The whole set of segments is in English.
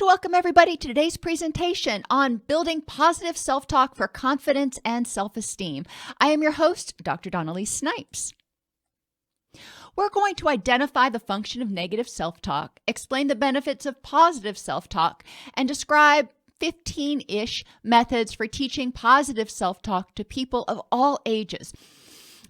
to welcome everybody to today's presentation on building positive self-talk for confidence and self-esteem. I am your host, Dr. Dawn-Elise Snipes. We're going to identify the function of negative self-talk, explain the benefits of positive self-talk, and describe 15-ish methods for teaching positive self-talk to people of all ages.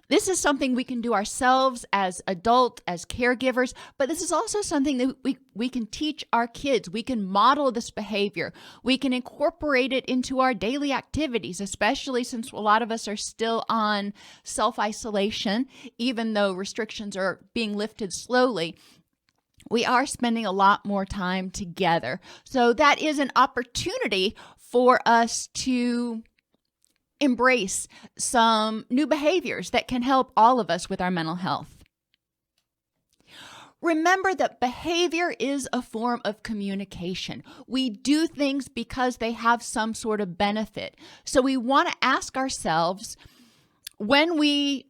This is something we can do ourselves as adults, as caregivers, but this is also something that we can teach our kids. We can model this behavior. We can incorporate it into our daily activities, especially since a lot of us are still on self-isolation, even though restrictions are being lifted slowly. We are spending a lot more time together. So that is an opportunity for us to embrace some new behaviors that can help all of us with our mental health. Remember that behavior is a form of communication. We do things because they have some sort of benefit. So we want to ask ourselves, when we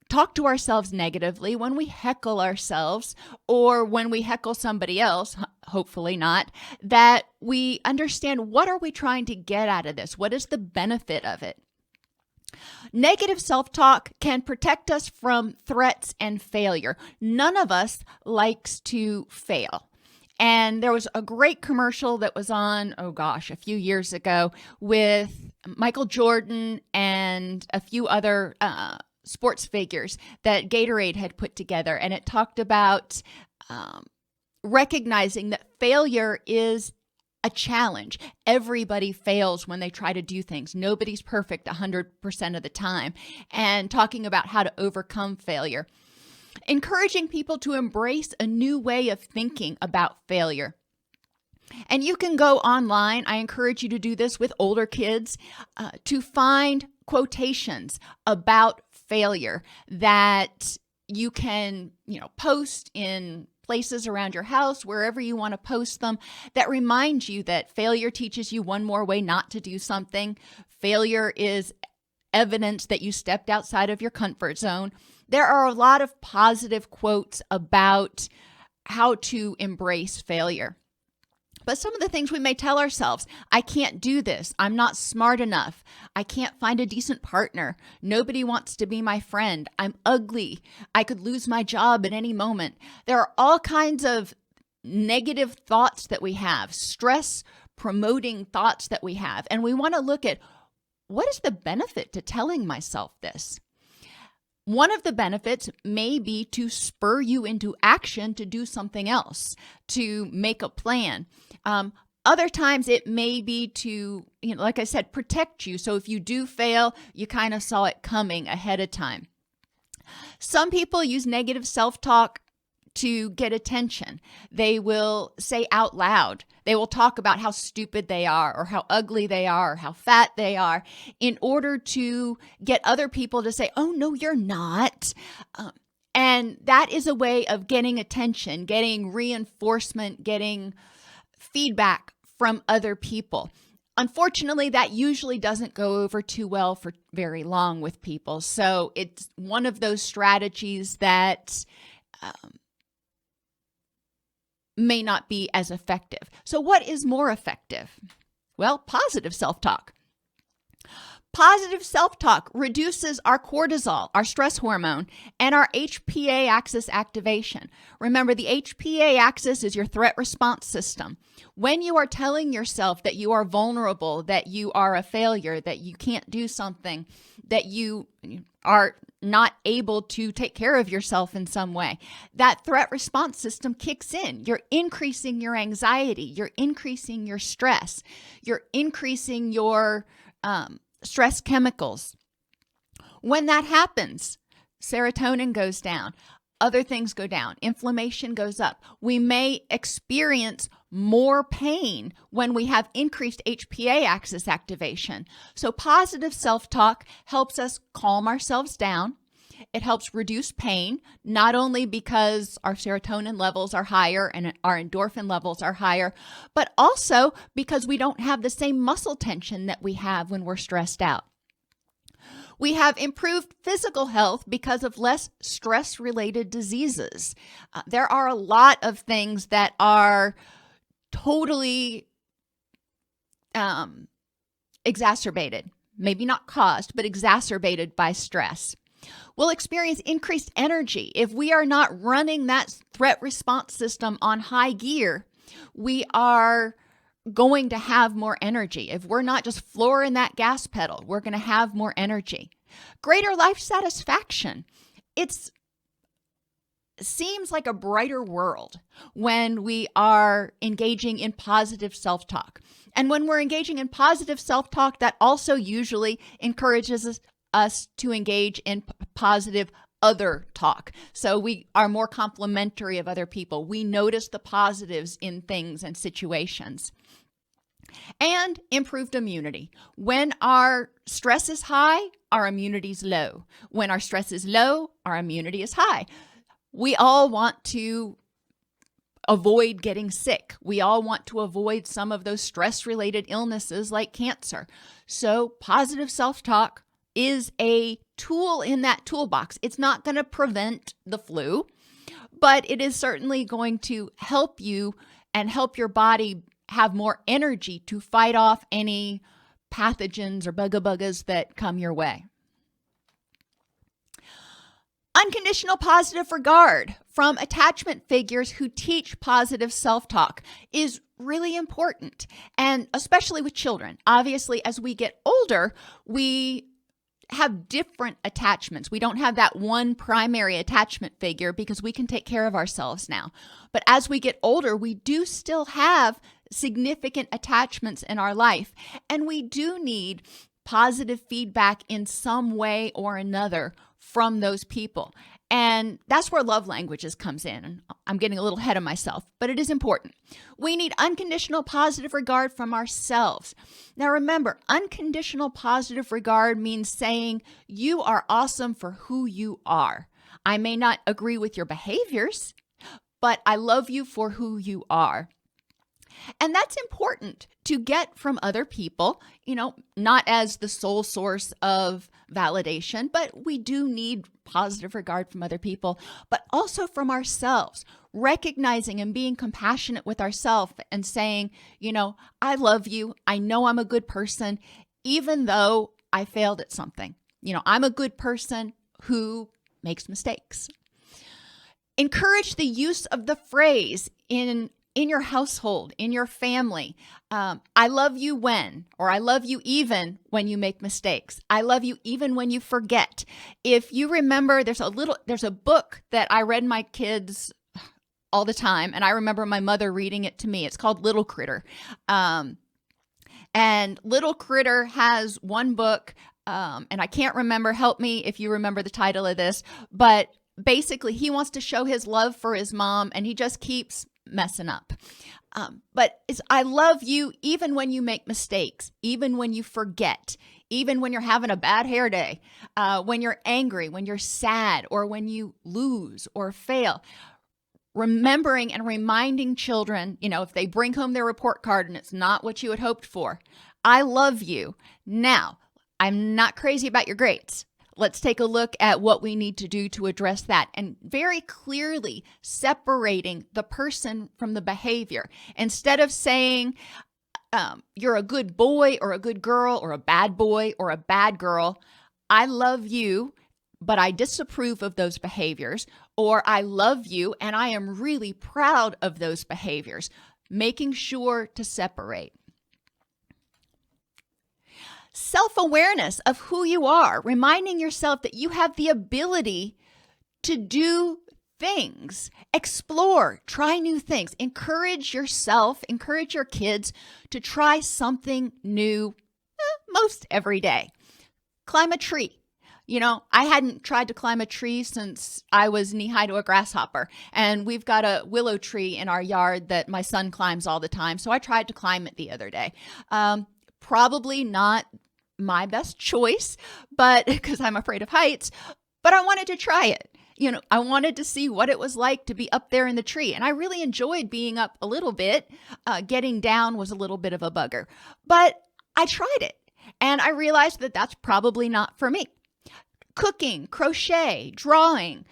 talk to ourselves negatively, when we heckle ourselves, or when we heckle somebody else, hopefully not, that we understand, what are we trying to get out of this? What is the benefit of it? Negative self-talk can protect us from threats and failure. None of us likes to fail. And there was a great commercial that was on, a few years ago with Michael Jordan and a few other sports figures that Gatorade had put together, and it talked about recognizing that failure is a challenge. Everybody fails when they try to do things. Nobody's perfect 100% of the time, and talking about how to overcome failure. Encouraging people to embrace a new way of thinking about failure. And you can go online, I encourage you to do this with older kids, to find quotations about failure that you can, post in places around your house, wherever you want to post them, that remind you that failure teaches you one more way not to do something. Failure is evidence that you stepped outside of your comfort zone. There are a lot of positive quotes about how to embrace failure. But some of the things we may tell ourselves: I can't do this. I'm not smart enough. I can't find a decent partner. Nobody wants to be my friend. I'm ugly. I could lose my job at any moment. There are all kinds of negative thoughts that we have, stress-promoting thoughts that we have. And we want to look at, what is the benefit to telling myself this? One of the benefits may be to spur you into action to do something else, to make a plan. Other times it may be to, like I said, protect you. So if you do fail, you kind of saw it coming ahead of time. Some people use negative self-talk to get attention. They will say out loud, they will talk about how stupid they are, or how ugly they are, or how fat they are, in order to get other people to say, oh, no, you're not. And that is a way of getting attention, getting reinforcement, getting feedback from other people. Unfortunately, that usually doesn't go over too well for very long with people. So it's one of those strategies that may not be as effective. So what is more effective? Well, positive self-talk. Positive self-talk reduces our cortisol, our stress hormone, and our HPA-Axis activation. Remember, the HPA-Axis is your threat response system. When you are telling yourself that you are vulnerable, that you are a failure, that you can't do something, that you are not able to take care of yourself in some way, that threat response system kicks in. You're increasing your anxiety. You're increasing your stress. You're increasing your stress chemicals. When that happens, serotonin goes down. Other things go down. Inflammation goes up. We may experience more pain when we have increased HPA-Axis activation. So positive self-talk helps us calm ourselves down. It helps reduce pain, not only because our serotonin levels are higher and our endorphin levels are higher, but also because we don't have the same muscle tension that we have when we're stressed out. We have improved physical health because of less stress-related diseases. There are a lot of things that are totally exacerbated, maybe not caused, but exacerbated by stress. We'll experience increased energy. If we are not running that threat response system on high gear, we are going to have more energy. If we're not just flooring that gas pedal, we're going to have more energy. Greater life satisfaction. It seems like a brighter world when we are engaging in positive self-talk. And when we're engaging in positive self-talk, that also usually encourages us to engage in positive other talk. So we are more complimentary of other people. We notice the positives in things and situations. And improved immunity. When our stress is high, our immunity is low. When our stress is low, our immunity is high. We all want to avoid getting sick. We all want to avoid some of those stress-related illnesses like cancer. So positive self-talk is a tool in that toolbox. It's not going to prevent the flu, but it is certainly going to help you and help your body have more energy to fight off any pathogens or buggas that come your way. Unconditional positive regard from attachment figures who teach positive self-talk is really important, and especially with children. Obviously, as we get older, we have different attachments. We don't have that one primary attachment figure because we can take care of ourselves now. But as we get older, we do still have significant attachments in our life, and we do need positive feedback in some way or another from those people. And that's where love languages comes in. And I'm getting a little ahead of myself, but it is important. We need unconditional positive regard from ourselves. Now remember, unconditional positive regard means saying you are awesome for who you are. I may not agree with your behaviors, but I love you for who you are. And that's important to get from other people, not as the sole source of validation, but we do need positive regard from other people, but also from ourselves, recognizing and being compassionate with ourselves and saying, I love you. I know I'm a good person, even though I failed at something. I'm a good person who makes mistakes. Encourage the use of the phrase in your household, in your family. I love you when, or I love you even when you make mistakes. I love you even when you forget. If you remember, there's a book that I read my kids all the time, and I remember my mother reading it to me. It's called Little Critter. And Little Critter has one book, and I can't remember, help me if you remember the title of this, but basically he wants to show his love for his mom, and he just keeps messing up. But it's, I love you even when you make mistakes, even when you forget, even when you're having a bad hair day, when you're angry, when you're sad, or when you lose or fail. Remembering and reminding children, if they bring home their report card and it's not what you had hoped for, I love you. Now, I'm not crazy about your grades. Let's take a look at what we need to do to address that, and very clearly separating the person from the behavior. Instead of saying you're a good boy or a good girl or a bad boy or a bad girl, I love you, but I disapprove of those behaviors, or I love you and I am really proud of those behaviors. Making sure to separate. Self-awareness of who you are, reminding yourself that you have the ability to do things, explore, try new things, encourage yourself, encourage your kids to try something new most every day. Climb a tree. I hadn't tried to climb a tree since I was knee-high to a grasshopper, and we've got a willow tree in our yard that my son climbs all the time, so I tried to climb it the other day. Probably not my best choice, but because I'm afraid of heights, but I wanted to try it. I wanted to see what it was like to be up there in the tree. And I really enjoyed being up a little bit. Getting down was a little bit of a bugger, but I tried it and I realized that that's probably not for me. Cooking, crochet, drawing,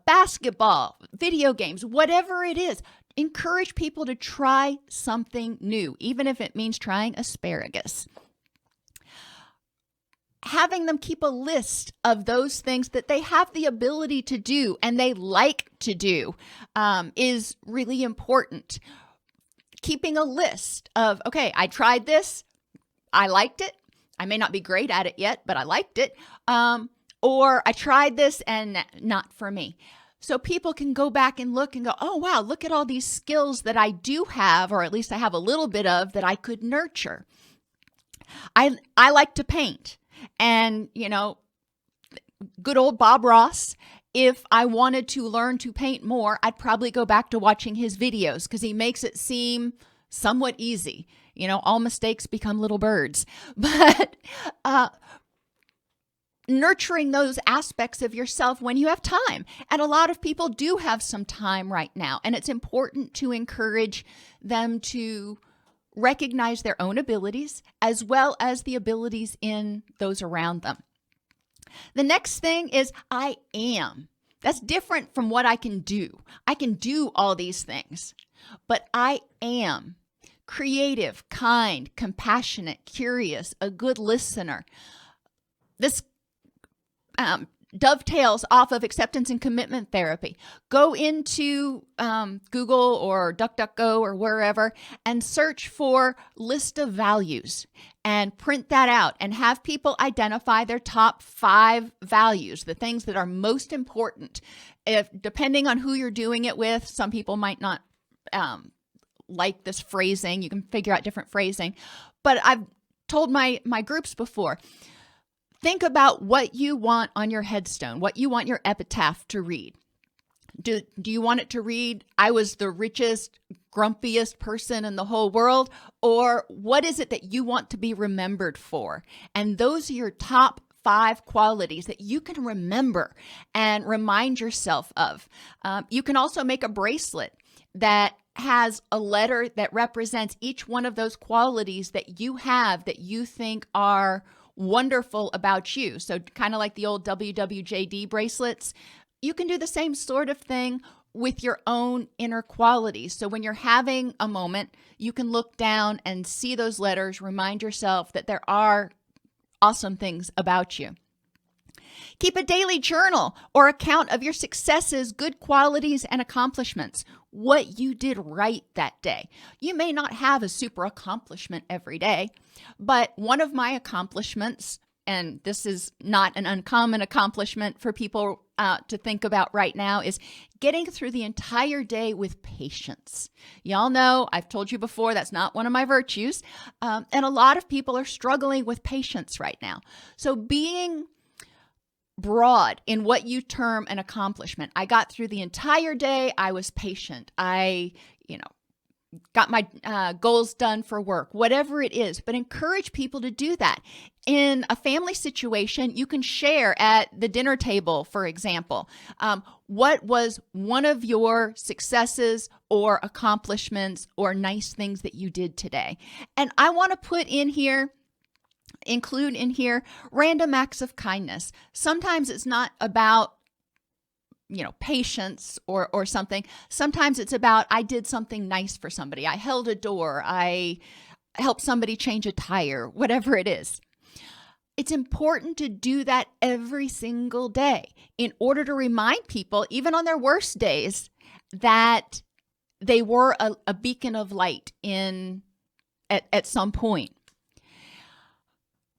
basketball, video games, whatever it is, encourage people to try something new, even if it means trying asparagus. Having them keep a list of those things that they have the ability to do and they like to do is really important. Keeping a list of, okay, I tried this, I liked it. I may not be great at it yet, but I liked it. Or I tried this and not for me. So people can go back and look and go, oh, wow, look at all these skills that I do have, or at least I have a little bit of that I could nurture. I like to paint. And, good old Bob Ross, if I wanted to learn to paint more, I'd probably go back to watching his videos because he makes it seem somewhat easy. All mistakes become little birds. But nurturing those aspects of yourself when you have time. And a lot of people do have some time right now. And it's important to encourage them to recognize their own abilities as well as the abilities in those around them. The next thing is I am. That's different from what I can do. I can do all these things, but I am creative, kind, compassionate, curious, a good listener. This dovetails off of acceptance and commitment therapy. Go into Google or DuckDuckGo or wherever and search for list of values and print that out and have people identify their top 5 values, the things that are most important. If depending on who you're doing it with, some people might not like this phrasing. You can figure out different phrasing. But I've told my groups before, think about what you want on your headstone, what you want your epitaph to read. Do you want it to read, I was the richest, grumpiest person in the whole world? Or what is it that you want to be remembered for? And those are your top 5 qualities that you can remember and remind yourself of. You can also make a bracelet that has a letter that represents each one of those qualities that you have that you think are wonderful about you. So kind of like the old WWJD bracelets, you can do the same sort of thing with your own inner qualities. So when you're having a moment, you can look down and see those letters, remind yourself that there are awesome things about you. Keep a daily journal or account of your successes, good qualities, and accomplishments, what you did right that day. You may not have a super accomplishment every day, but one of my accomplishments, and this is not an uncommon accomplishment for people to think about right now, is getting through the entire day with patience. Y'all know, I've told you before, that's not one of my virtues. And a lot of people are struggling with patience right now. So being broad in what you term an accomplishment. I got through the entire day. I was patient. I, got my goals done for work, whatever it is, but encourage people to do that. In a family situation, you can share at the dinner table, for example, what was one of your successes or accomplishments or nice things that you did today. And I want to include in here random acts of kindness. Sometimes it's not about patience or something. Sometimes it's about, I did something nice for somebody. I held a door. I helped somebody change a tire, whatever it is. It's important to do that every single day in order to remind people, even on their worst days, that they were a beacon of light at some point.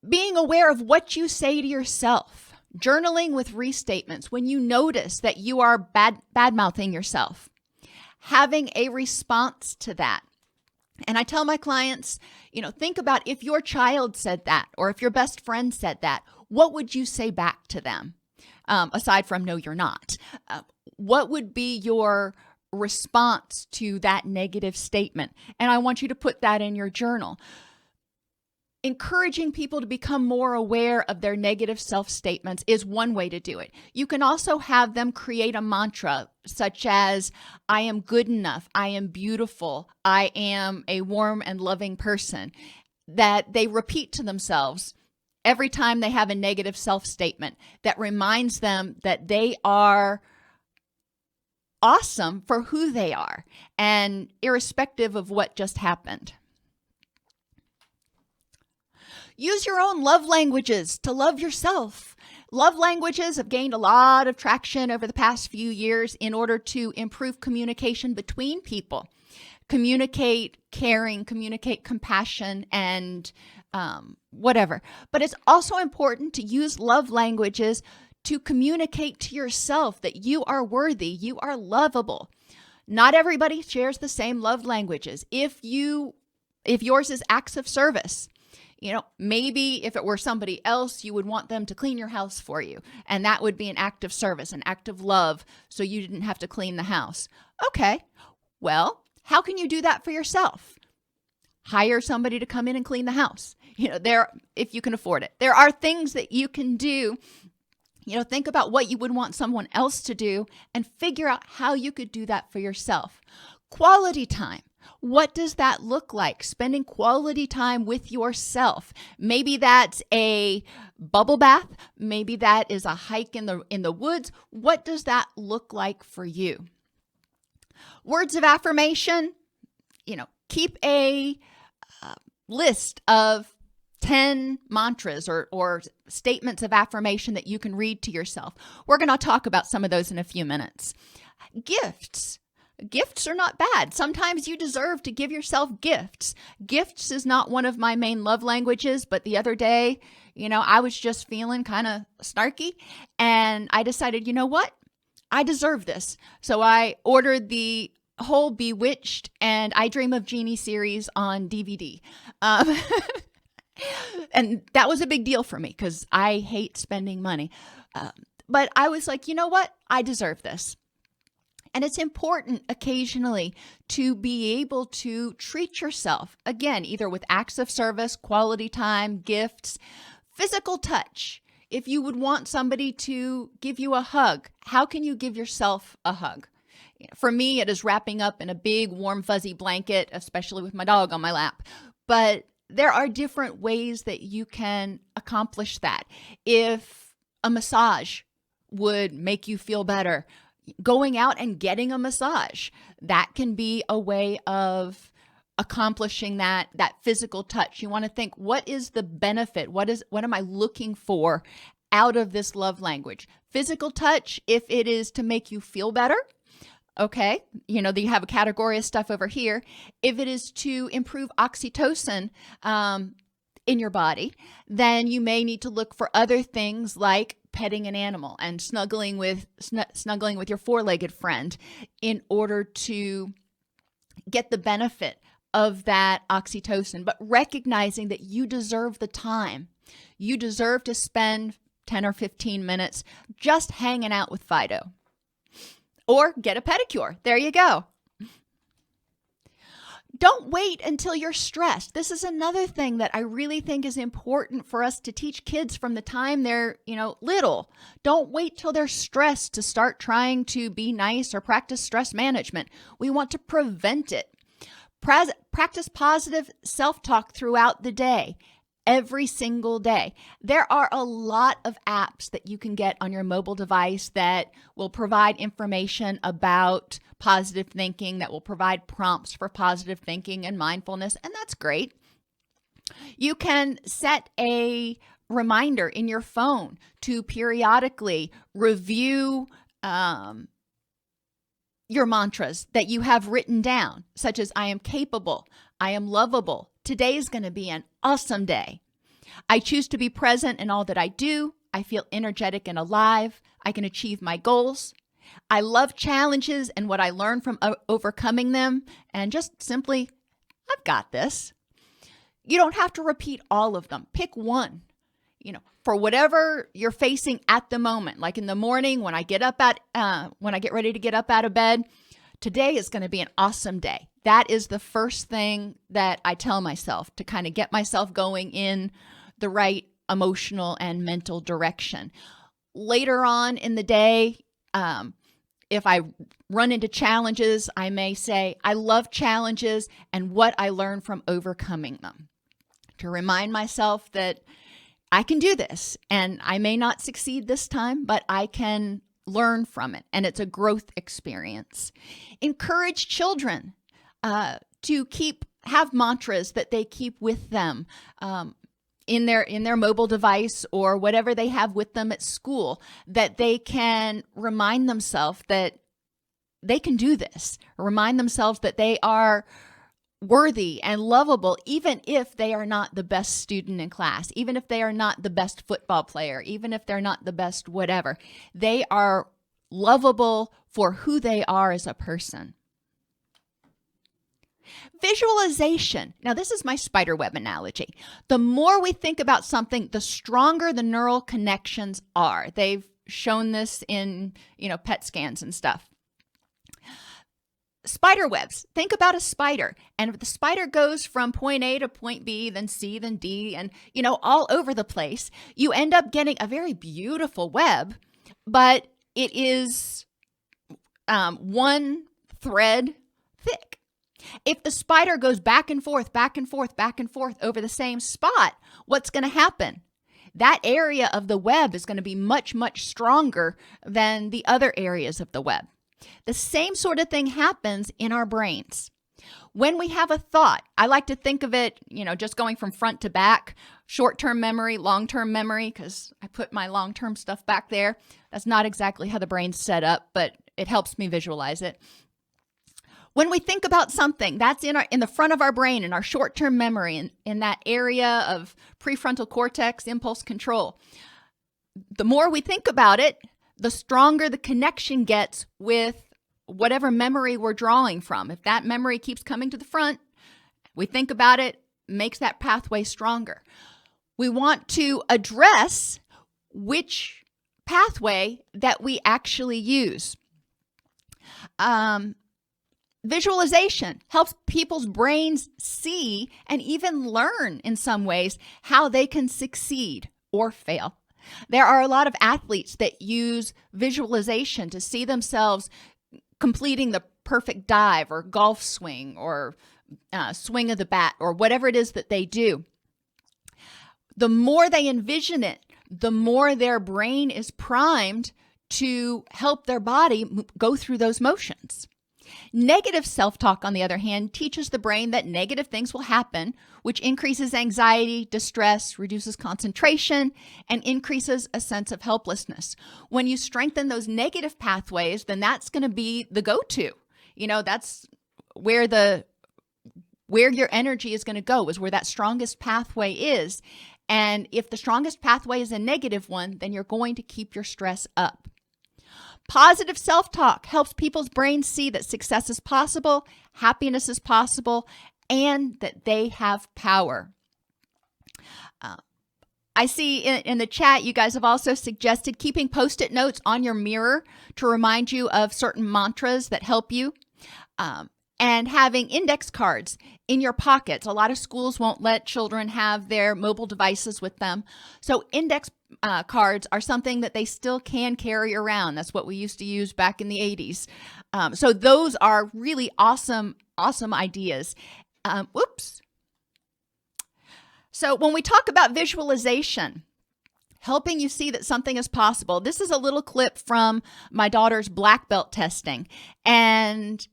Being aware of what you say to yourself. Journaling with restatements when you notice that you are bad-mouthing yourself. Having a response to that. And I tell my clients, think about if your child said that or if your best friend said that, what would you say back to them? Aside from, no, you're not. What would be your response to that negative statement? And I want you to put that in your journal. Encouraging people to become more aware of their negative self-statements is one way to do it. You can also have them create a mantra such as, I am good enough, I am beautiful, I am a warm and loving person, that they repeat to themselves every time they have a negative self-statement that reminds them that they are awesome for who they are and irrespective of what just happened. Use your own love languages to love yourself. Love languages have gained a lot of traction over the past few years in order to improve communication between people. Communicate caring, communicate compassion, and whatever. But it's also important to use love languages to communicate to yourself that you are worthy, you are lovable. Not everybody shares the same love languages. If yours is acts of service, maybe if it were somebody else, you would want them to clean your house for you. And that would be an act of service, an act of love, so you didn't have to clean the house. Okay, well, how can you do that for yourself? Hire somebody to come in and clean the house. If you can afford it. There are things that you can do. Think about what you would want someone else to do and figure out how you could do that for yourself. Quality time. What does that look like? Spending quality time with yourself. Maybe that's a bubble bath. Maybe that is a hike in the woods. What does that look like for you? Words of affirmation. Keep a list of 10 mantras or statements of affirmation that you can read to yourself. We're going to talk about some of those in a few minutes. Gifts. Gifts are not bad. Sometimes you deserve to give yourself gifts. Gifts is not one of my main love languages, but the other day, I was just feeling kind of snarky and I decided, you know what? I deserve this. So I ordered the whole Bewitched and I Dream of Jeannie series on DVD. And that was a big deal for me because I hate spending money. But I was like, you know what? I deserve this. And it's important occasionally to be able to treat yourself, again, either with acts of service, quality time, gifts, physical touch. If you would want somebody to give you a hug, how can you give yourself a hug? For me, it is wrapping up in a big, warm, fuzzy blanket, especially with my dog on my lap. But there are different ways that you can accomplish that. If a massage would make you feel better, going out and getting a massage, that can be a way of accomplishing that physical touch. You want to think, what is the benefit? What am I looking for out of this love language? Physical touch, if it is to make you feel better, okay, you have a category of stuff over here. If it is to improve oxytocin in your body, then you may need to look for other things like petting an animal and snuggling with your four-legged friend in order to get the benefit of that oxytocin, but recognizing that you deserve the time. You deserve to spend 10 or 15 minutes just hanging out with Fido. Or get a pedicure. There you go. Don't wait until you're stressed. This is another thing that I really think is important for us to teach kids from the time they're, little. Don't wait till they're stressed to start trying to be nice or practice stress management. We want to prevent it. Practice positive self-talk throughout the day, every single day. There are a lot of apps that you can get on your mobile device that will provide information about positive thinking, that will provide prompts for positive thinking and mindfulness, and that's great. You can set a reminder in your phone to periodically review your mantras that you have written down, such as I am capable, I am lovable, today is going to be an awesome day, I choose to be present in all that I do, I feel energetic and alive, I can achieve my goals, I love challenges and what I learn from overcoming them, and just simply, I've got this. You don't have to repeat all of them. Pick one, for whatever you're facing at the moment. Like in the morning when I get ready to get up out of bed, today is going to be an awesome day. That is the first thing that I tell myself to kind of get myself going in the right emotional and mental direction. Later on in the day, if I run into challenges, I may say, I love challenges and what I learn from overcoming them. To remind myself that I can do this and I may not succeed this time, but I can learn from it, and it's a growth experience. Encourage children to have mantras that they keep with them in their mobile device or whatever they have with them at school, that they can remind themselves that they can do this, remind themselves that they are worthy and lovable, even if they are not the best student in class, even if they are not the best football player, even if they're not the best whatever. They are lovable for who they are as a person. Visualization. Now, this is my spiderweb analogy. The more we think about something, the stronger the neural connections are. They've shown this in, PET scans and stuff. Spider webs. Think about a spider. And if the spider goes from point A to point B, then C, then D, and, all over the place, you end up getting a very beautiful web, but it is one thread thick. If the spider goes back and forth, back and forth, back and forth over the same spot, what's going to happen? That area of the web is going to be much, much stronger than the other areas of the web. The same sort of thing happens in our brains. When we have a thought, I like to think of it, just going from front to back, short-term memory, long-term memory, because I put my long-term stuff back there. That's not exactly how the brain's set up, but it helps me visualize it. When we think about something, that's in the front of our brain, in our short-term memory, in that area of prefrontal cortex, impulse control. The more we think about it, the stronger the connection gets with whatever memory we're drawing from. If that memory keeps coming to the front, we think about it, makes that pathway stronger. We want to address which pathway that we actually use. Visualization helps people's brains see and even learn in some ways how they can succeed or fail. There are a lot of athletes that use visualization to see themselves completing the perfect dive or golf swing or swing of the bat or whatever it is that they do. The more they envision it, the more their brain is primed to help their body go through those motions. Negative self-talk, on the other hand, teaches the brain that negative things will happen, which increases anxiety, distress, reduces concentration, and increases a sense of helplessness. When you strengthen those negative pathways, then that's going to be the go-to. That's where your energy is going to go, is where that strongest pathway is. And if the strongest pathway is a negative one, then you're going to keep your stress up. Positive self-talk helps people's brains see that success is possible, happiness is possible, and that they have power. I see in the chat, you guys have also suggested keeping Post-it notes on your mirror to remind you of certain mantras that help you, and having index cards in your pockets. A lot of schools won't let children have their mobile devices with them. So index cards are something that they still can carry around. That's what we used to use back in the 80s. So those are really awesome ideas. So when we talk about visualization, helping you see that something is possible, this is a little clip from my daughter's black belt testing. And,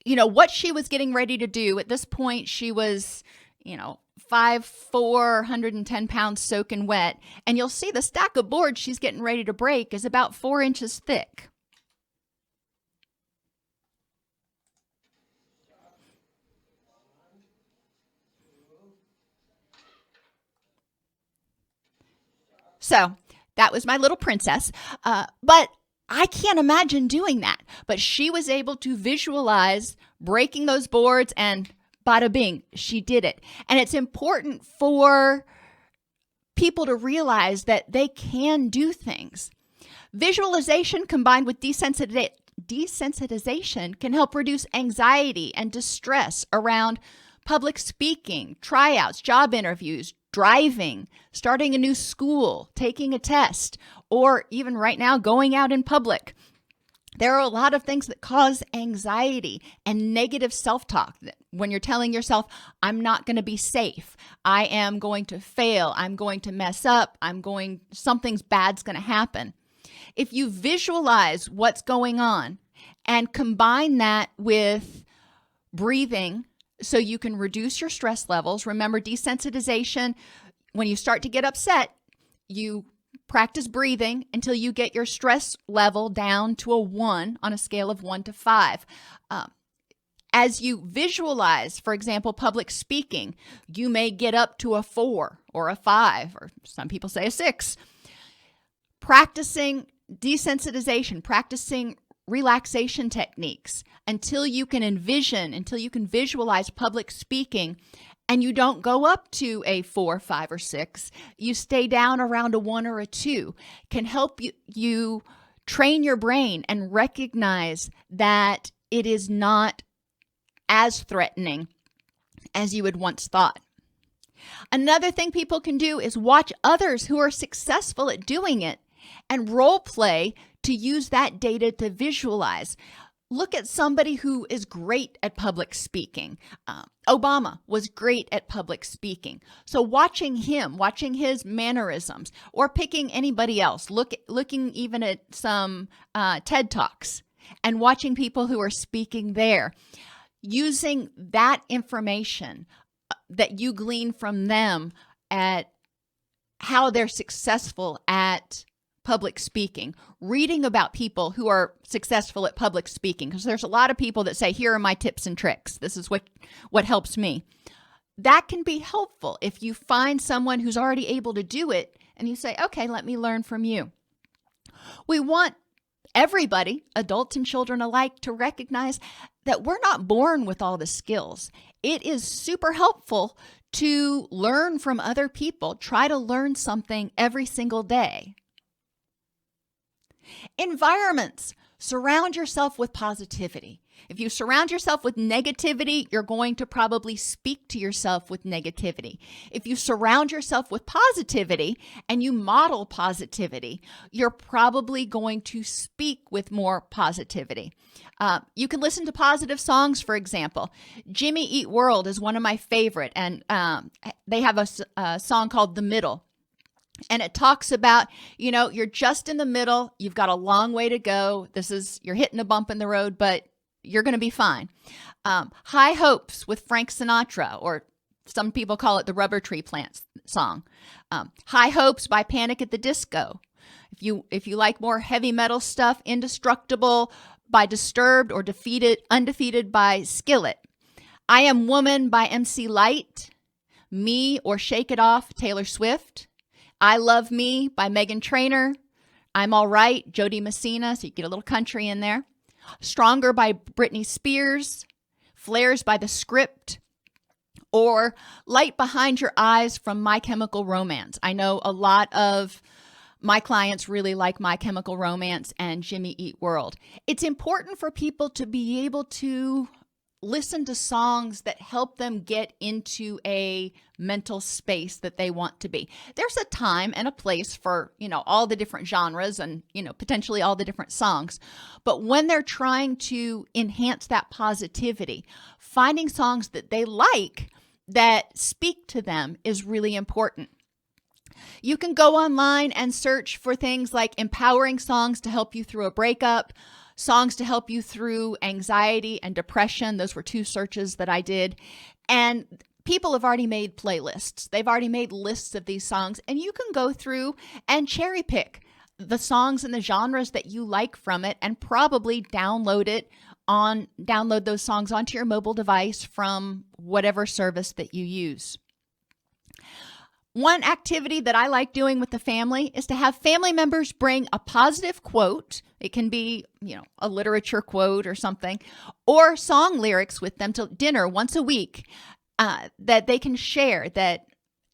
what she was getting ready to do at this point, she was, 5'4", 110 pounds soaking wet. And you'll see the stack of boards she's getting ready to break is about 4 inches thick. So that was my little princess. But I can't imagine doing that. But she was able to visualize breaking those boards, and bada bing, she did it. And it's important for people to realize that they can do things. Visualization combined with desensitization can help reduce anxiety and distress around public speaking, tryouts, job interviews, driving, starting a new school, taking a test, or even right now going out in public. There are a lot of things that cause anxiety and negative self-talk. When you're telling yourself, I'm not going to be safe, I am going to fail, I'm going to mess up, something's bad's going to happen. If you visualize what's going on and combine that with breathing so you can reduce your stress levels. Remember, desensitization, when you start to get upset, you practice breathing until you get your stress level down to a 1 on a scale of 1 to 5. As you visualize, for example, public speaking, you may get up to a 4 or a 5, or some people say a 6. Practicing desensitization, practicing relaxation techniques until you can visualize public speaking, and you don't go up to a 4, 5, or 6. You stay down around a 1 or a 2, can help you train your brain and recognize that it is not as threatening as you had once thought. Another thing people can do is watch others who are successful at doing it and role play to use that data to visualize. Look at somebody who is great at public speaking. Obama was great at public speaking. So watching his mannerisms, or picking anybody else, looking even at some TED Talks and watching people who are speaking there, using that information that you glean from them at how they're successful at public speaking, reading about people who are successful at public speaking, because there's a lot of people that say, here are my tips and tricks. This is what helps me. That can be helpful if you find someone who's already able to do it and you say, okay, let me learn from you. We want everybody, adults and children alike, to recognize that we're not born with all the skills. It is super helpful to learn from other people. Try to learn something every single day. Environments. Surround yourself with positivity. If you surround yourself with negativity, you're going to probably speak to yourself with negativity. If you surround yourself with positivity and you model positivity, you're probably going to speak with more positivity. You can listen to positive songs, for example. Jimmy Eat World is one of my favorite, and they have a song called The Middle. And it talks about, you're just in the middle. You've got a long way to go. You're hitting a bump in the road, but you're going to be fine. High Hopes with Frank Sinatra, or some people call it the Rubber Tree Plant song. High Hopes by Panic at the Disco. If you like more heavy metal stuff, Indestructible by Disturbed, or Undefeated by Skillet. I Am Woman by MC Lyte. Me or Shake It Off, Taylor Swift. I Love Me by Meghan Trainor. I'm All Right, Jody Messina, so you get a little country in there. Stronger by Britney Spears. Flares by The Script. Or Light Behind Your Eyes from My Chemical Romance. I know a lot of my clients really like My Chemical Romance and Jimmy Eat World. It's important for people to be able to listen to songs that help them get into a mental space that they want to be. There's a time and a place for, all the different genres and, potentially all the different songs. But when they're trying to enhance that positivity, finding songs that they like that speak to them is really important. You can go online and search for things like empowering songs to help you through a breakup, songs to help you through anxiety and depression. Those were 2 searches that I did. And people have already made playlists. They've already made lists of these songs, and you can go through and cherry pick the songs and the genres that you like from it, and probably download those songs onto your mobile device from whatever service that you use. One activity that I like doing with the family is to have family members bring a positive quote. It can be, a literature quote or something, or song lyrics with them to dinner once a week that they can share that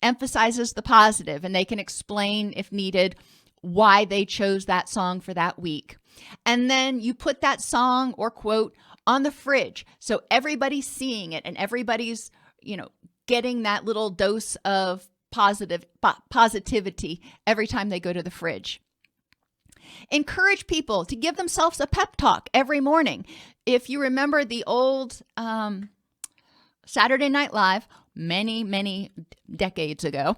emphasizes the positive, and they can explain, if needed, why they chose that song for that week. And then you put that song or quote on the fridge, so everybody's seeing it and everybody's, getting that little dose of positivity every time they go to the fridge. Encourage people to give themselves a pep talk every morning. If you remember the old Saturday Night Live, many decades ago,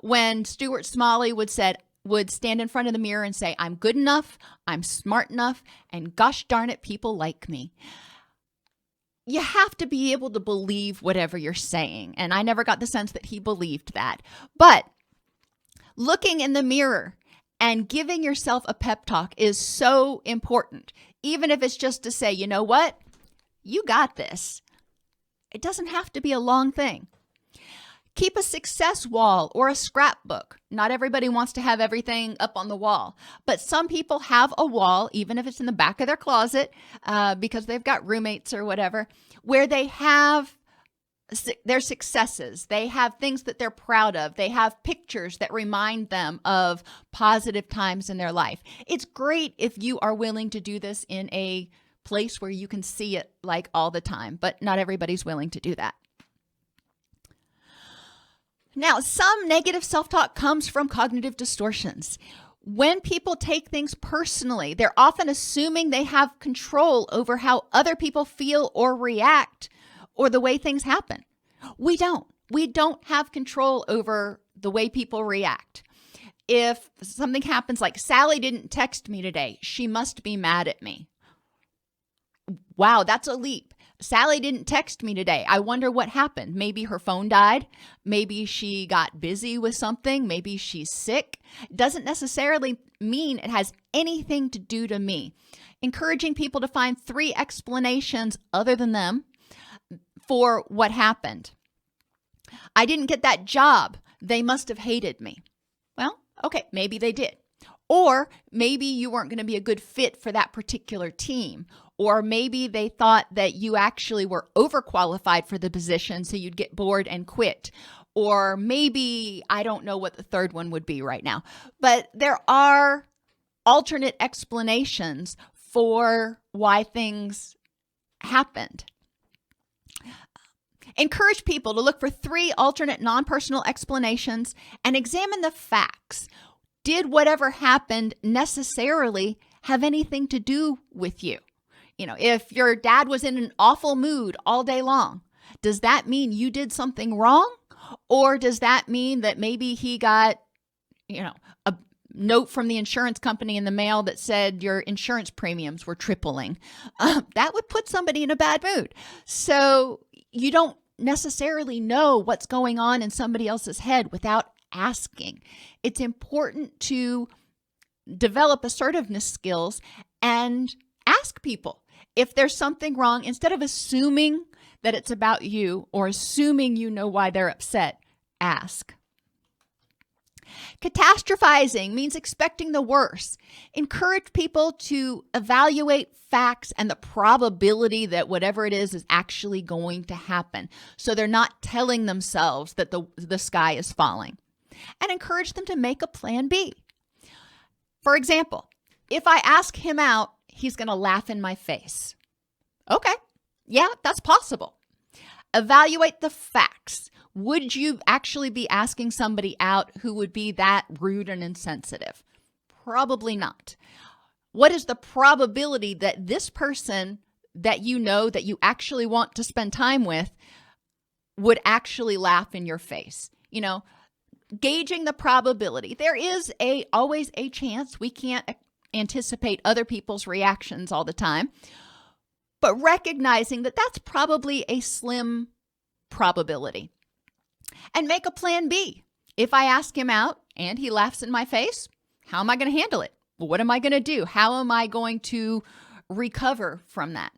when Stuart Smalley would say, would stand in front of the mirror and say, I'm good enough, I'm smart enough, and gosh darn it, people like me. You have to be able to believe whatever you're saying. And I never got the sense that he believed that. But looking in the mirror and giving yourself a pep talk is so important. Even if it's just to say, you know what? You got this. It doesn't have to be a long thing. Keep a success wall or a scrapbook. Not everybody wants to have everything up on the wall, but some people have a wall, even if it's in the back of their closet, because they've got roommates or whatever, where they have their successes. They have things that they're proud of. They have pictures that remind them of positive times in their life. It's great if you are willing to do this in a place where you can see it like all the time, but not everybody's willing to do that. Now, some negative self-talk comes from cognitive distortions. When people take things personally, they're often assuming they have control over how other people feel or react or the way things happen. We don't. We don't have control over the way people react. If something happens like Sally didn't text me today, she must be mad at me. Wow, that's a leap. Sally didn't text me today. I wonder what happened. Maybe her phone died. Maybe she got busy with something. Maybe she's sick. Doesn't necessarily mean it has anything to do to me. Encouraging people to find 3 explanations other than them for what happened. I didn't get that job. They must have hated me. Well, okay, maybe they did. Or maybe you weren't going to be a good fit for that particular team. Or maybe they thought that you actually were overqualified for the position, so you'd get bored and quit. Or maybe, I don't know what the third one would be right now. But there are alternate explanations for why things happened. Encourage people to look for 3 alternate non-personal explanations and examine the facts. Did whatever happened necessarily have anything to do with you? You know, if your dad was in an awful mood all day long, does that mean you did something wrong? Or does that mean that maybe he got, a note from the insurance company in the mail that said your insurance premiums were tripling? That would put somebody in a bad mood. So you don't necessarily know what's going on in somebody else's head without asking. It's important to develop assertiveness skills and ask people if there's something wrong. Instead of assuming that it's about you or assuming you know why they're upset, ask. Catastrophizing means expecting the worst. Encourage people to evaluate facts and the probability that whatever it is actually going to happen. So they're not telling themselves that the sky is falling. And encourage them to make a plan B. For example, if I ask him out, he's going to laugh in my face. Okay, yeah, that's possible. Evaluate the facts. Would you actually be asking somebody out who would be that rude and insensitive? Probably not. What is the probability that this person that you know that you actually want to spend time with would actually laugh in your face? Gauging the probability. There is always a chance. We can't anticipate other people's reactions all the time, but recognizing that that's probably a slim probability. And make a plan B. If I ask him out and he laughs in my face, how am I going to handle it? What am I going to do? How am I going to recover from that?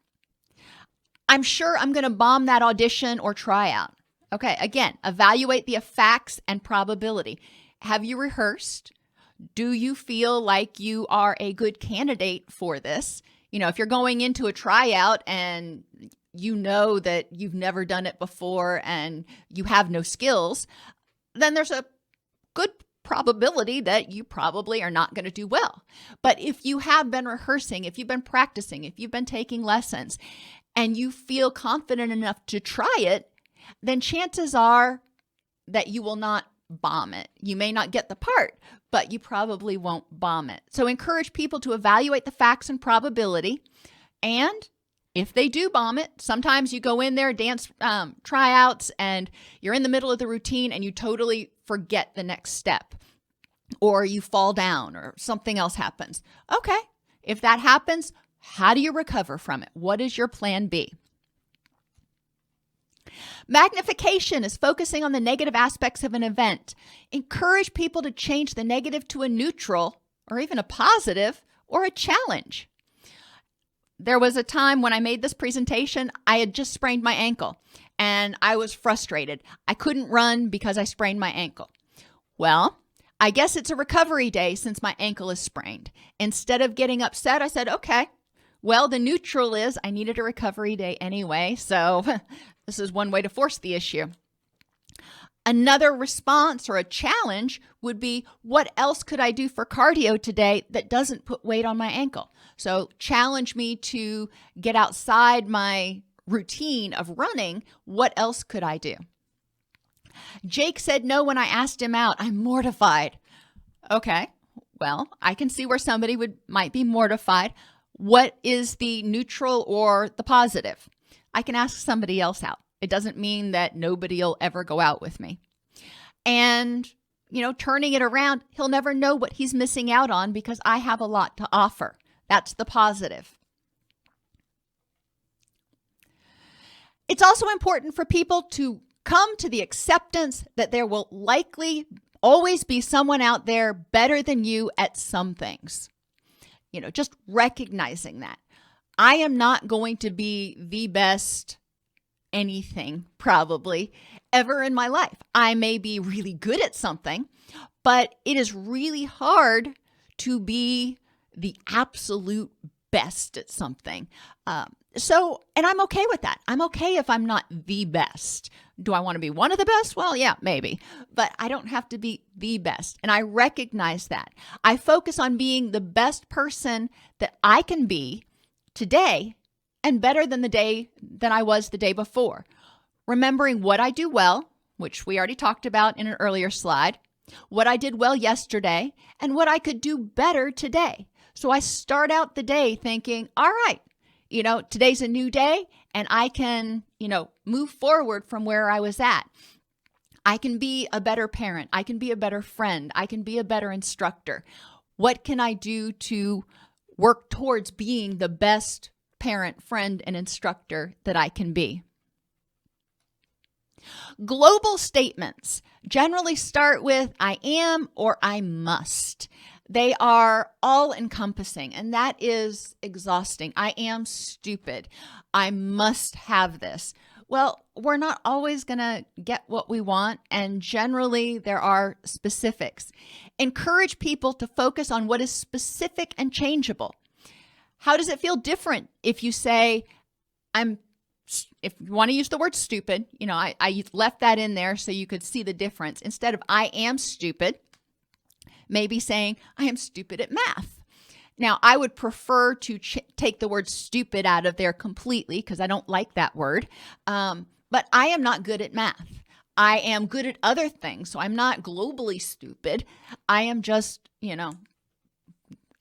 I'm sure I'm going to bomb that audition or tryout. Okay, again, evaluate the facts and probability. Have you rehearsed? Do you feel like you are a good candidate for this? If you're going into a tryout and you know that you've never done it before and you have no skills, then there's a good probability that you probably are not going to do well. But if you have been rehearsing, if you've been practicing, if you've been taking lessons, and you feel confident enough to try it, then chances are that you will not bomb it. You may not get the part, but you probably won't bomb it. So encourage people to evaluate the facts and probability. And if they do bomb it, sometimes you go in there, dance tryouts, and you're in the middle of the routine and you totally forget the next step. or you fall down or something else happens. Okay, if that happens, how do you recover from it? What is your plan B? Magnification is focusing on the negative aspects of an event. Encourage people to change the negative to a neutral or even a positive or a challenge. There was a time when I made this presentation, I had just sprained my ankle and I was frustrated. I couldn't run because I sprained my ankle. Well, I guess it's a recovery day since my ankle is sprained. Instead of getting upset, I said, okay, well, the neutral is I needed a recovery day anyway, so this is one way to force the issue. Another response or a challenge would be, what else could I do for cardio today that doesn't put weight on my ankle? So challenge me to get outside my routine of running. What else could I do? Jake said no when I asked him out. I'm mortified. Okay, well, I can see where somebody might be mortified. What is the neutral or the positive? I can ask somebody else out. It doesn't mean that nobody will ever go out with me. And, turning it around, he'll never know what he's missing out on because I have a lot to offer. That's the positive. It's also important for people to come to the acceptance that there will likely always be someone out there better than you at some things. Just recognizing that. I am not going to be the best anything probably ever in my life. I may be really good at something, but it is really hard to be the absolute best at something. And I'm okay with that. I'm okay if I'm not the best. Do I want to be one of the best? Well, yeah, maybe, but I don't have to be the best. And I recognize that. I focus on being the best person that I can be today and better than I was the day before. Remembering what I do well, which we already talked about in an earlier slide, what I did well yesterday, and what I could do better today. So I start out the day thinking, all right, today's a new day and I can, move forward from where I was at. I can be a better parent. I can be a better friend. I can be a better instructor. What can I do to work towards being the best parent, friend, and instructor that I can be? Global statements generally start with I am or I must. They are all encompassing, and that is exhausting. I am stupid. I must have this. Well, we're not always going to get what we want, and generally there are specifics. Encourage people to focus on what is specific and changeable. How does it feel different if you say, if you want to use the word stupid, I left that in there so you could see the difference. Instead of I am stupid, maybe saying I am stupid at math. Now, I would prefer to take the word stupid out of there completely because I don't like that word. But I am not good at math. I am good at other things. So I'm not globally stupid. I am just,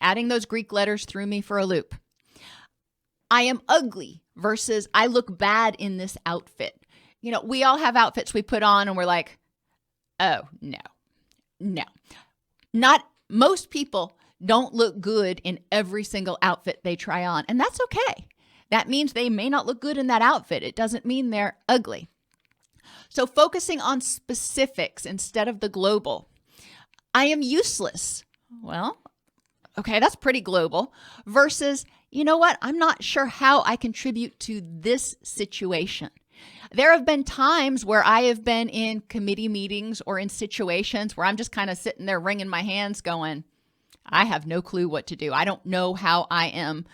adding those Greek letters threw me for a loop. I am ugly versus I look bad in this outfit. We all have outfits we put on and we're like, oh, no. Not most people don't look good in every single outfit they try on, and that's okay. That means they may not look good in that outfit. It doesn't mean they're ugly. So focusing on specifics instead of the global. I am useless. Well, okay, that's pretty global. Versus, you know what? I'm not sure how I contribute to this situation. There have been times where I have been in committee meetings or in situations where I'm just kind of sitting there wringing my hands going, I have no clue what to do. I don't know how I am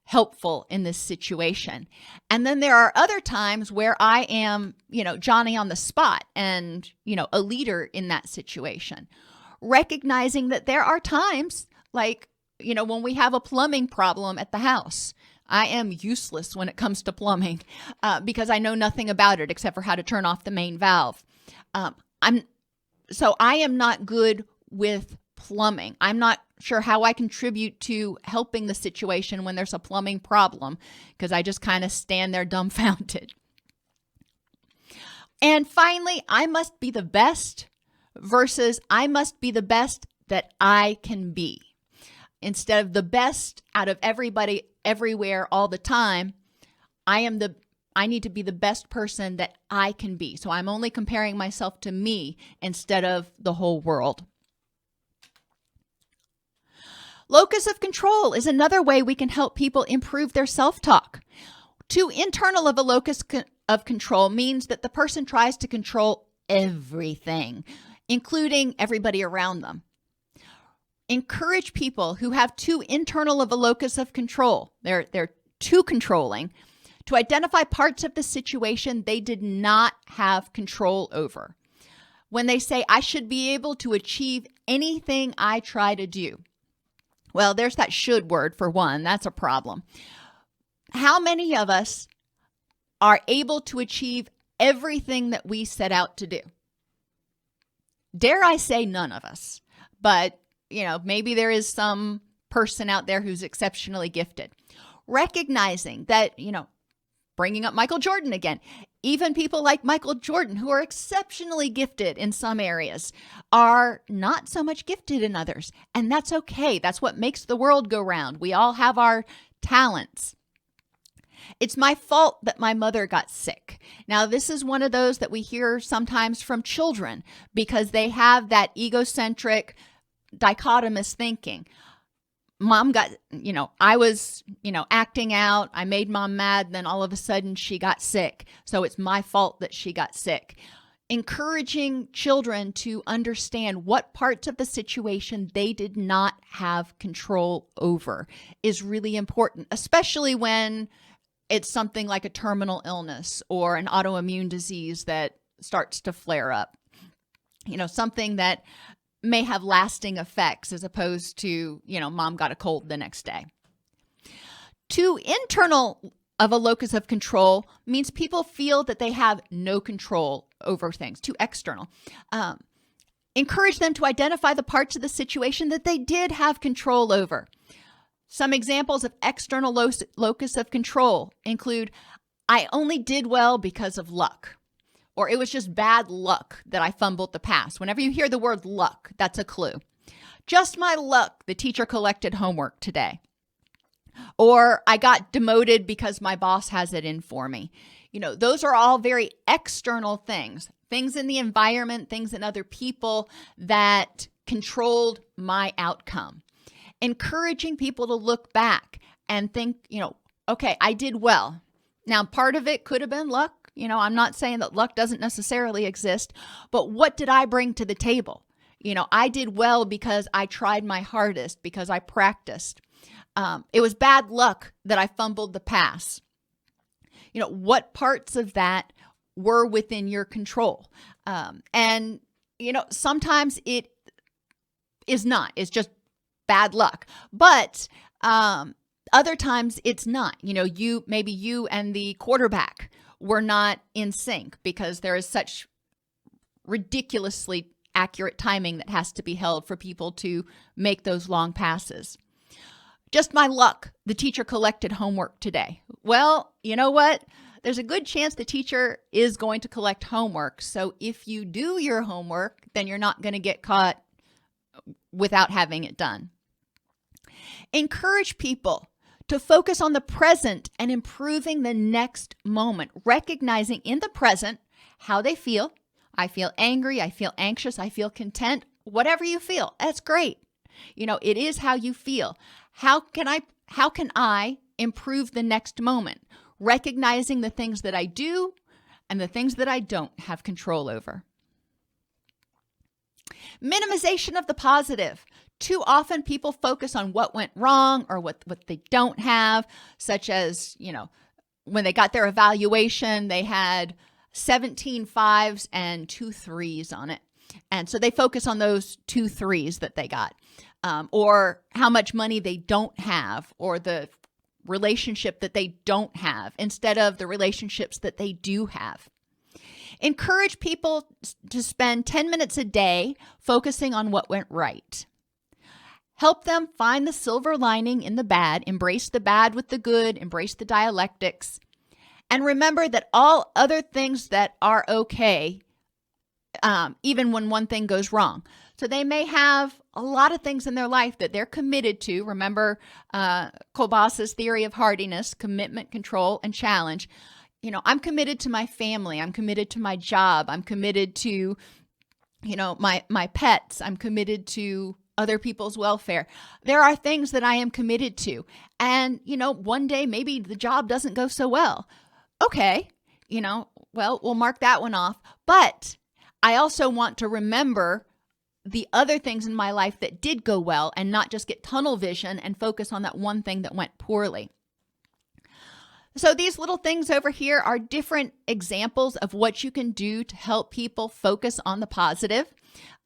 helpful in this situation. And then there are other times where I am, Johnny on the spot and, a leader in that situation. Recognizing that there are times like, when we have a plumbing problem at the house. I am useless when it comes to plumbing because I know nothing about it except for how to turn off the main valve. I am not good with plumbing. I'm not sure how I contribute to helping the situation when there's a plumbing problem because I just kind of stand there dumbfounded. And finally, I must be the best versus I must be the best that I can be. Instead of the best out of everybody, everywhere, all the time, I need to be the best person that I can be. So I'm only comparing myself to me instead of the whole world. Locus of control is another way we can help people improve their self-talk. Too internal of a locus of control means that the person tries to control everything, including everybody around them. Encourage people who have too internal of a locus of control, they're too controlling, to identify parts of the situation they did not have control over. When they say, I should be able to achieve anything I try to do. Well, there's that should word for one. That's a problem. How many of us are able to achieve everything that we set out to do? Dare I say none of us, but maybe there is some person out there who's exceptionally gifted. Recognizing that, bringing up Michael Jordan again, even people like Michael Jordan who are exceptionally gifted in some areas are not so much gifted in others. And that's okay. That's what makes the world go round. We all have our talents. It's my fault that my mother got sick. Now, this is one of those that we hear sometimes from children because they have that egocentric, dichotomous thinking. Mom got, I was, acting out. I made mom mad. Then all of a sudden she got sick. So it's my fault that she got sick. Encouraging children to understand what parts of the situation they did not have control over is really important, especially when it's something like a terminal illness or an autoimmune disease that starts to flare up. Something that may have lasting effects as opposed to, mom got a cold the next day. Too internal of a locus of control means people feel that they have no control over things. Too external. Encourage them to identify the parts of the situation that they did have control over. Some examples of external locus of control include, I only did well because of luck. Or it was just bad luck that I fumbled the pass. Whenever you hear the word luck, that's a clue. Just my luck, the teacher collected homework today. Or I got demoted because my boss has it in for me. Those are all very external things in the environment, things in other people that controlled my outcome. Encouraging people to look back and think, okay, I did well. Now, part of it could have been luck. I'm not saying that luck doesn't necessarily exist, but what did I bring to the table? I did well because I tried my hardest, because I practiced. It was bad luck that I fumbled the pass. What parts of that were within your control? And sometimes it is not. It's just bad luck. But other times it's not. Maybe you and the quarterback were not in sync because there is such ridiculously accurate timing that has to be held for people to make those long passes. Just my luck, the teacher collected homework today. Well, you know what? There's a good chance the teacher is going to collect homework. So if you do your homework, then you're not going to get caught without having it done. Encourage people to focus on the present and improving the next moment, recognizing in the present how they feel. I feel angry, I feel anxious, I feel content, whatever you feel, that's great. It is how you feel. How can I improve the next moment? Recognizing the things that I do and the things that I don't have control over. Minimization of the positive. Too often people focus on what went wrong or what they don't have, such as, when they got their evaluation, they had 17 5s and 2 3s on it. And so they focus on those 2 3s that they got, or how much money they don't have, or the relationship that they don't have, instead of the relationships that they do have. Encourage people to spend 10 minutes a day focusing on what went right. Help them find the silver lining in the bad, embrace the bad with the good, embrace the dialectics, and remember that all other things that are okay, even when one thing goes wrong. So they may have a lot of things in their life that they're committed to. Remember Kolbas's theory of hardiness: commitment, control, and challenge. I'm committed to my family. I'm committed to my job. I'm committed to, my pets. I'm committed to other people's welfare. There are things that I am committed to. And, one day maybe the job doesn't go so well. Okay, well, we'll mark that one off. But I also want to remember the other things in my life that did go well and not just get tunnel vision and focus on that one thing that went poorly. So these little things over here are different examples of what you can do to help people focus on the positive.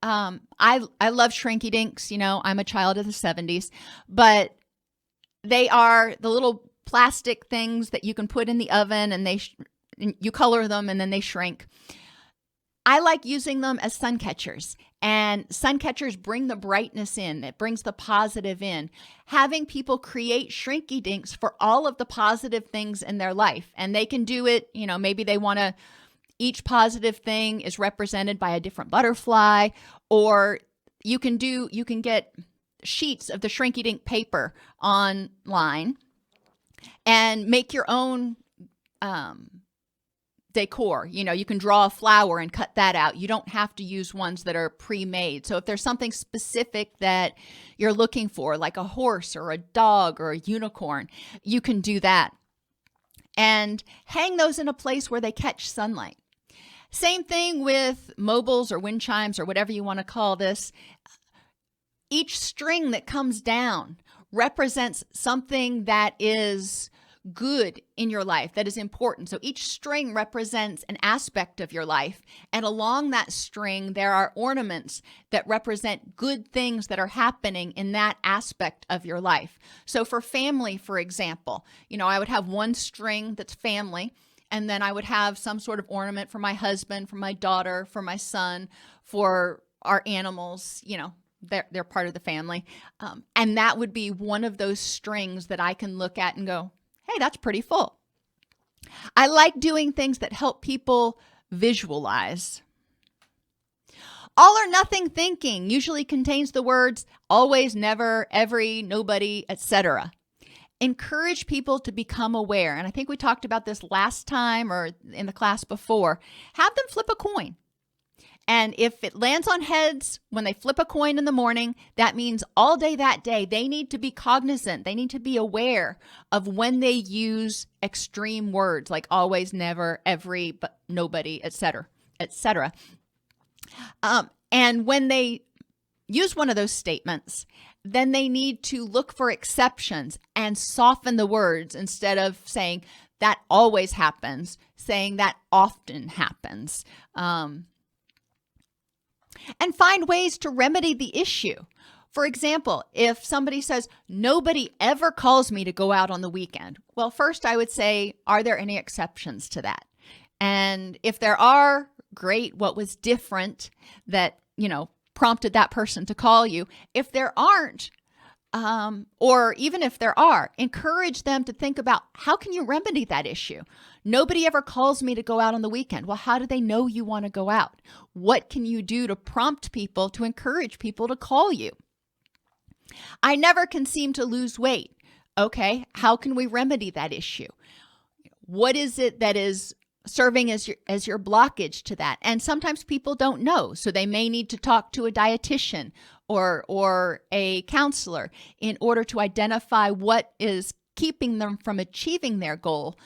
I love shrinky dinks. I'm a child of the 70s, but they are the little plastic things that you can put in the oven, and you color them and then they shrink. I like using them as sun catchers, and sun catchers bring the brightness in. It brings the positive in. Having people create shrinky dinks for all of the positive things in their life, and they can do it, maybe they want to, each positive thing is represented by a different butterfly, or you can get sheets of the shrinky dink paper online and make your own decor. You can draw a flower and cut that out. You don't have to use ones that are pre-made. So if there's something specific that you're looking for, like a horse or a dog or a unicorn, you can do that. And hang those in a place where they catch sunlight. Same thing with mobiles or wind chimes or whatever you want to call this. Each string that comes down represents something that is good in your life, that is important. So each string represents an aspect of your life. And along that string, there are ornaments that represent good things that are happening in that aspect of your life. So for family, for example, I would have one string that's family, and then I would have some sort of ornament for my husband, for my daughter, for my son, for our animals, they're part of the family. And that would be one of those strings that I can look at and go, hey, that's pretty full. I like doing things that help people visualize. All or nothing thinking usually contains the words always, never, every, nobody, etc. Encourage people to become aware. And I think we talked about this last time or in the class before. Have them flip a coin. And if it lands on heads when they flip a coin in the morning, that means all day that day, they need to be cognizant. They need to be aware of when they use extreme words like always, never, every, but nobody, etc., etc. And when they use one of those statements, then they need to look for exceptions and soften the words instead of saying that always happens, saying that often happens. And find ways to remedy the issue. For example, if somebody says, nobody ever calls me to go out on the weekend. Well, first I would say, are there any exceptions to that? And if there are, great, what was different that, prompted that person to call you? If there aren't, or even if there are, encourage them to think about how can you remedy that issue? Nobody ever calls me to go out on the weekend. Well, how do they know you want to go out? What can you do to prompt people, to encourage people to call you? I never can seem to lose weight. Okay, how can we remedy that issue? What is it that is serving as your blockage to that? And sometimes people don't know, so they may need to talk to a dietitian or a counselor in order to identify what is keeping them from achieving their goal.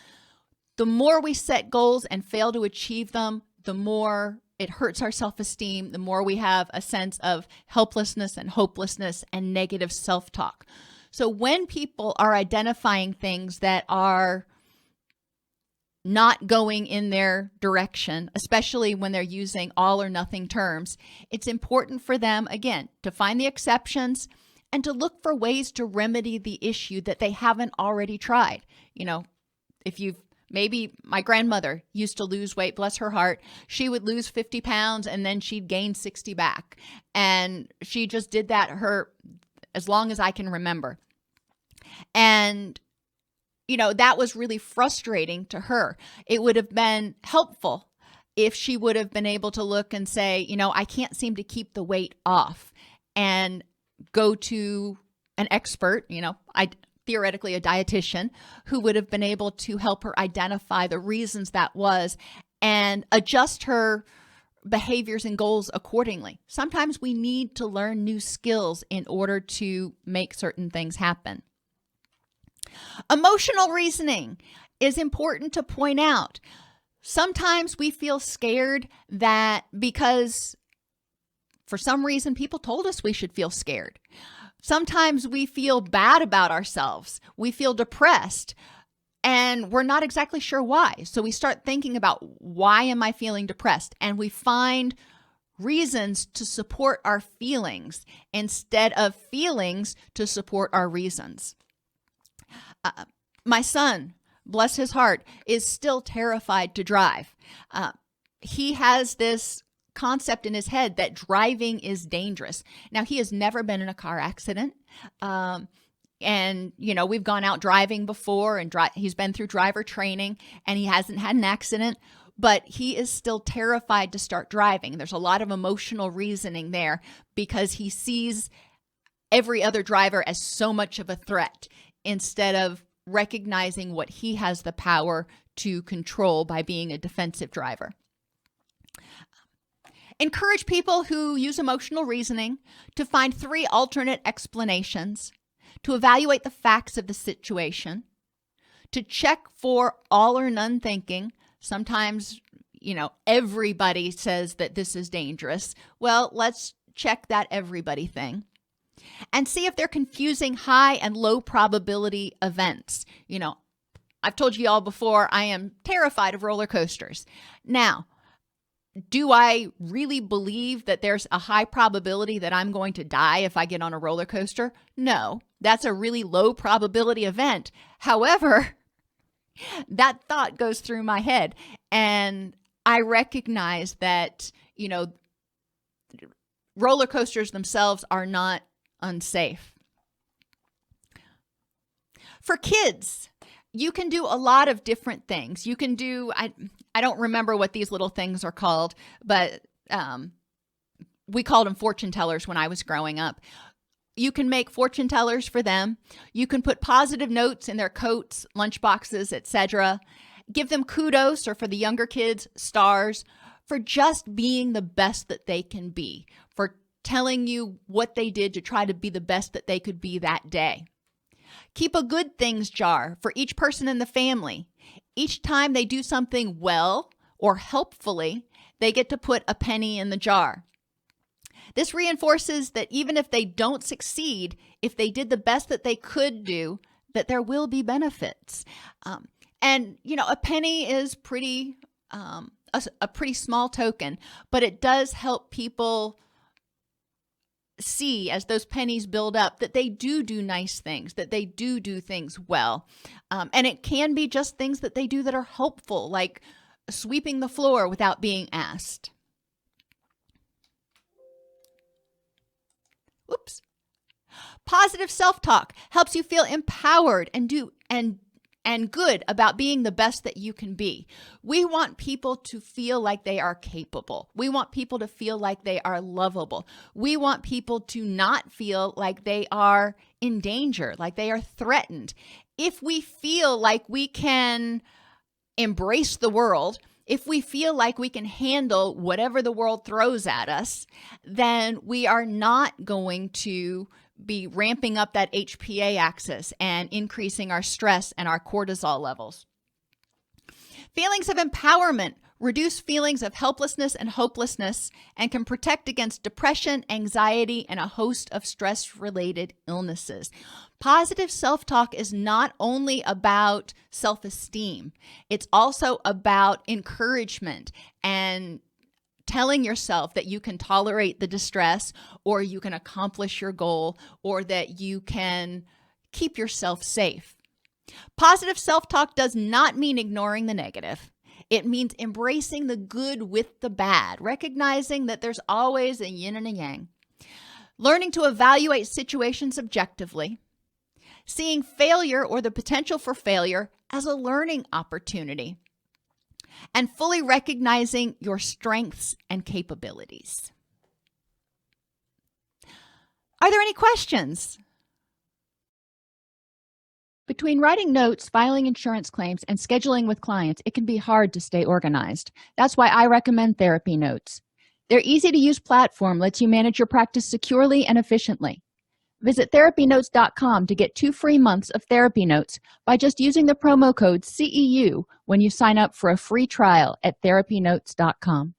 The more we set goals and fail to achieve them, the more it hurts our self-esteem, the more we have a sense of helplessness and hopelessness and negative self-talk. So when people are identifying things that are not going in their direction, especially when they're using all or nothing terms, it's important for them, again, to find the exceptions and to look for ways to remedy the issue that they haven't already tried. Maybe my grandmother used to lose weight, bless her heart. She would lose 50 pounds and then she'd gain 60 back. And she just did that as long as I can remember. And, that was really frustrating to her. It would have been helpful if she would have been able to look and say, I can't seem to keep the weight off, and go to an expert, theoretically a dietitian, who would have been able to help her identify the reasons that was and adjust her behaviors and goals accordingly. Sometimes we need to learn new skills in order to make certain things happen. Emotional reasoning is important to point out. Sometimes we feel scared that because for some reason people told us we should feel scared. Sometimes we feel bad about ourselves. We feel depressed, and we're not exactly sure why. So we start thinking about, why am I feeling depressed? And we find reasons to support our feelings instead of feelings to support our reasons. My son, bless his heart, is still terrified to drive. He has this concept in his head that driving is dangerous. Now, he has never been in a car accident. And, we've gone out driving before, and he's been through driver training, and he hasn't had an accident, but he is still terrified to start driving. There's a lot of emotional reasoning there because he sees every other driver as so much of a threat instead of recognizing what he has the power to control by being a defensive driver. Encourage people who use emotional reasoning to find 3 alternate explanations, to evaluate the facts of the situation, to check for all or none thinking. Sometimes, everybody says that this is dangerous. Well, let's check that everybody thing. And see if they're confusing high and low probability events. I've told you all before, I am terrified of roller coasters. Now, do I really believe that there's a high probability that I'm going to die if I get on a roller coaster? No, that's a really low probability event. However, that thought goes through my head, and I recognize that, roller coasters themselves are not unsafe. For kids, you can do a lot of different things. You can do, I don't remember what these little things are called, but we called them fortune tellers when I was growing up. You can make fortune tellers for them. You can put positive notes in their coats, lunch boxes, etc. Give them kudos, or for the younger kids, stars, for just being the best that they can be, for telling you what they did to try to be the best that they could be that day. Keep a good things jar for each person in the family. Each time they do something well or helpfully, they get to put a penny in the jar. This reinforces that even if they don't succeed, if they did the best that they could do, that there will be benefits. And a penny is pretty a pretty small token, but it does help people see, as those pennies build up, that they do nice things, that they do things well. And it can be just things that they do that are helpful, like sweeping the floor without being asked. Oops. Positive self-talk helps you feel empowered and good about being the best that you can be. We want people to feel like they are capable. We want people to feel like they are lovable. We want people to not feel like they are in danger, like they are threatened. If we feel like we can embrace the world, if we feel like we can handle whatever the world throws at us, then we are not going to be ramping up that HPA-Axis and increasing our stress and our cortisol levels. Feelings of empowerment reduce feelings of helplessness and hopelessness and can protect against depression, anxiety, and a host of stress-related illnesses. Positive self-talk is not only about self-esteem, it's also about encouragement and telling yourself that you can tolerate the distress, or you can accomplish your goal, or that you can keep yourself safe. Positive self-talk does not mean ignoring the negative. It means embracing the good with the bad, recognizing that there's always a yin and a yang. Learning to evaluate situations objectively. Seeing failure or the potential for failure as a learning opportunity. and fully recognizing your strengths and capabilities. Are there any questions? Between writing notes, filing insurance claims, and scheduling with clients, it can be hard to stay organized. That's why I recommend Therapy Notes. Their easy-to-use platform lets you manage your practice securely and efficiently. Visit therapynotes.com to get 2 free months of Therapy Notes by just using the promo code CEU when you sign up for a free trial at therapynotes.com.